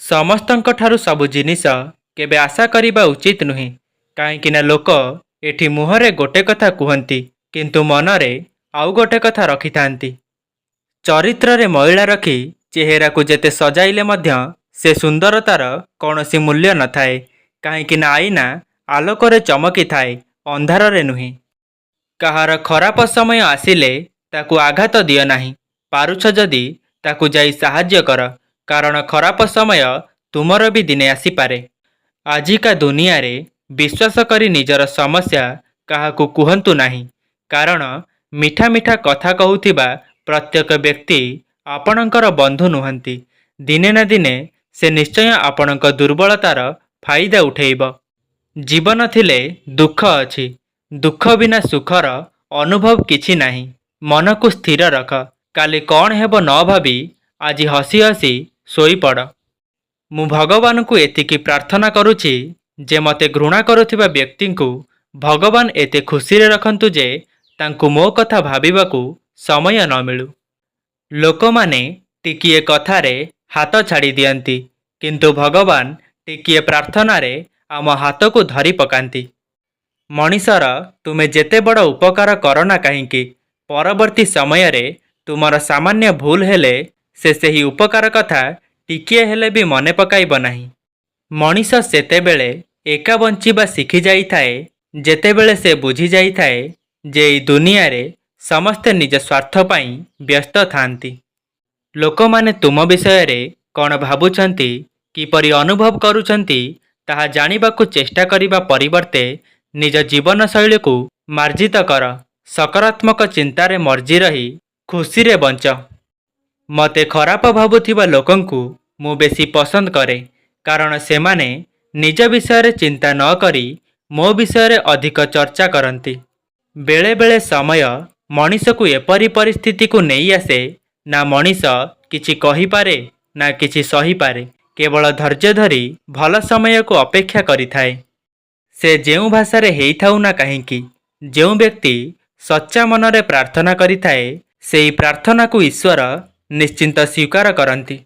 ସମସ୍ତଙ୍କଠାରୁ ସବୁ ଜିନିଷ କେବେ ଆଶା କରିବା ଉଚିତ ନୁହେଁ। କାହିଁକିନା ଲୋକ ଏଠି ମୁହଁରେ ଗୋଟେ କଥା କୁହନ୍ତି କିନ୍ତୁ ମନରେ ଆଉ ଗୋଟେ କଥା ରଖିଥାନ୍ତି। ଚରିତ୍ରରେ ମଇଳା ରଖି ଚେହେରାକୁ ଯେତେ ସଜାଇଲେ ମଧ୍ୟ ସେ ସୁନ୍ଦରତାର କୌଣସି ମୂଲ୍ୟ ନଥାଏ। କାହିଁକିନା ଆଇନା ଆଲୋକରେ ଚମକିଥାଏ, ଅନ୍ଧାରରେ ନୁହେଁ। କାହାର ଖରାପ ସମୟ ଆସିଲେ ତାକୁ ଆଘାତ ଦିଅ ନାହିଁ। ପାରୁଛ ଯଦି ତାକୁ ଯାଇ ସାହାଯ୍ୟ କର, କାରଣ ଖରାପ ସମୟ ତୁମର ବି ଦିନେ ଆସିପାରେ। ଆଜିକା ଦୁନିଆରେ ବିଶ୍ୱାସ କରି ନିଜର ସମସ୍ୟା କାହାକୁ କୁହନ୍ତୁ ନାହିଁ, କାରଣ ମିଠା ମିଠା କଥା କହୁଥିବା ପ୍ରତ୍ୟେକ ବ୍ୟକ୍ତି ଆପଣଙ୍କର ବନ୍ଧୁ ନୁହନ୍ତି। ଦିନେ ନା ଦିନେ ସେ ନିଶ୍ଚୟ ଆପଣଙ୍କ ଦୁର୍ବଳତାର ଫାଇଦା ଉଠେଇବ। ଜୀବନ ଥିଲେ ଦୁଃଖ ଅଛି, ଦୁଃଖ ବିନା ସୁଖର ଅନୁଭବ କିଛି ନାହିଁ। ମନକୁ ସ୍ଥିର ରଖ, କାଲି କ'ଣ ହେବ ନ ଭାବି ଆଜି ହସି ହସି ଶୋଇପଡ଼। ମୁଁ ଭଗବାନଙ୍କୁ ଏତିକି ପ୍ରାର୍ଥନା କରୁଛି ଯେ ମୋତେ ଘୃଣା କରୁଥିବା ବ୍ୟକ୍ତିଙ୍କୁ ଭଗବାନ ଏତେ ଖୁସିରେ ରଖନ୍ତୁ ଯେ ତାଙ୍କୁ ମୋ କଥା ଭାବିବାକୁ ସମୟ ନ ମିଳୁ। ଲୋକମାନେ ଟିକିଏ କଥାରେ ହାତ ଛାଡ଼ି ଦିଅନ୍ତି, କିନ୍ତୁ ଭଗବାନ ଟିକିଏ ପ୍ରାର୍ଥନାରେ ଆମ ହାତକୁ ଧରି ପକାନ୍ତି। ମଣିଷର ତୁମେ ଯେତେ ବଡ଼ ଉପକାର କର ନା କାହିଁକି, ପରବର୍ତ୍ତୀ ସମୟରେ ତୁମର ସାମାନ୍ୟ ଭୁଲ ହେଲେ ସେ ସେହି ଉପକାର କଥା ଟିକିଏ ହେଲେ ବି ମନେ ପକାଇବ ନାହିଁ। ମଣିଷ ସେତେବେଳେ ଏକା ବଞ୍ଚିବା ଶିଖି ଯାଇଥାଏ ଯେତେବେଳେ ସେ ବୁଝି ଯାଇଥାଏ ଯେ ଏହି ଦୁନିଆରେ ସମସ୍ତେ ନିଜ ସ୍ୱାର୍ଥ ପାଇଁ ବ୍ୟସ୍ତ ଥାନ୍ତି। ଲୋକମାନେ ତୁମ ବିଷୟରେ କ'ଣ ଭାବୁଛନ୍ତି, କିପରି ଅନୁଭବ କରୁଛନ୍ତି ତାହା ଜାଣିବାକୁ ଚେଷ୍ଟା କରିବା ପରିବର୍ତ୍ତେ ନିଜ ଜୀବନଶୈଳୀକୁ ମାର୍ଜିତ କର। ସକାରାତ୍ମକ ଚିନ୍ତାରେ ମର୍ଜି ରହି ଖୁସିରେ ବଞ୍ଚ। ମୋତେ ଖରାପ ଭାବୁଥିବା ଲୋକଙ୍କୁ ମୁଁ ବେଶୀ ପସନ୍ଦ କରେ, କାରଣ ସେମାନେ ନିଜ ବିଷୟରେ ଚିନ୍ତା ନ କରି ମୋ ବିଷୟରେ ଅଧିକ ଚର୍ଚ୍ଚା କରନ୍ତି। ବେଳେବେଳେ ସମୟ ମଣିଷକୁ ଏପରି ପରିସ୍ଥିତିକୁ ନେଇ ଆସେ, ନା ମଣିଷ କିଛି କହିପାରେ ନା କିଛି ସହିପାରେ। କେବଳ ଧୈର୍ଯ୍ୟ ଧରି ଭଲ ସମୟକୁ ଅପେକ୍ଷା କରିଥାଏ। ସେ ଯେଉଁ ଭାଷାରେ ହେଇଥାଉ ନା କାହିଁକି, ଯେଉଁ ବ୍ୟକ୍ତି ସଚ୍ଚା ମନରେ ପ୍ରାର୍ଥନା କରିଥାଏ ସେହି ପ୍ରାର୍ଥନାକୁ ଈଶ୍ୱର ନିଶ୍ଚିନ୍ତ ସ୍ୱୀକାର କରନ୍ତି।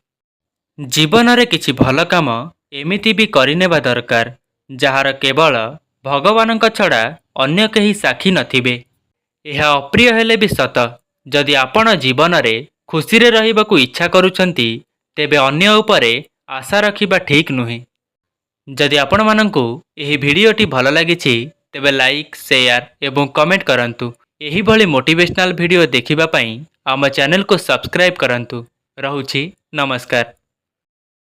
ଜୀବନରେ କିଛି ଭଲ କାମ ଏମିତି ବି କରିନେବା ଦରକାର ଯାହାର କେବଳ ଭଗବାନଙ୍କ ଛଡ଼ା ଅନ୍ୟ କେହି ସାକ୍ଷୀ ନଥିବେ। ଏହା ଅପ୍ରିୟ ହେଲେ ବି ସତ, ଯଦି ଆପଣ ଜୀବନରେ ଖୁସିରେ ରହିବାକୁ ଇଚ୍ଛା କରୁଛନ୍ତି ତେବେ ଅନ୍ୟ ଉପରେ ଆଶା ରଖିବା ଠିକ୍ ନୁହେଁ। ଯଦି ଆପଣମାନଙ୍କୁ ଏହି ଭିଡ଼ିଓଟି ଭଲ ଲାଗିଛି ତେବେ ଲାଇକ୍, ସେୟାର ଏବଂ କମେଣ୍ଟ କରନ୍ତୁ। ଏହିଭଳି ମୋଟିଭେଶନାଲ ଭିଡ଼ିଓ ଦେଖିବା ପାଇଁ ଆମ ଚ୍ୟାନେଲକୁ ସବସ୍କ୍ରାଇବ୍ କରନ୍ତୁ। ରହୁଛି, ନମସ୍କାର।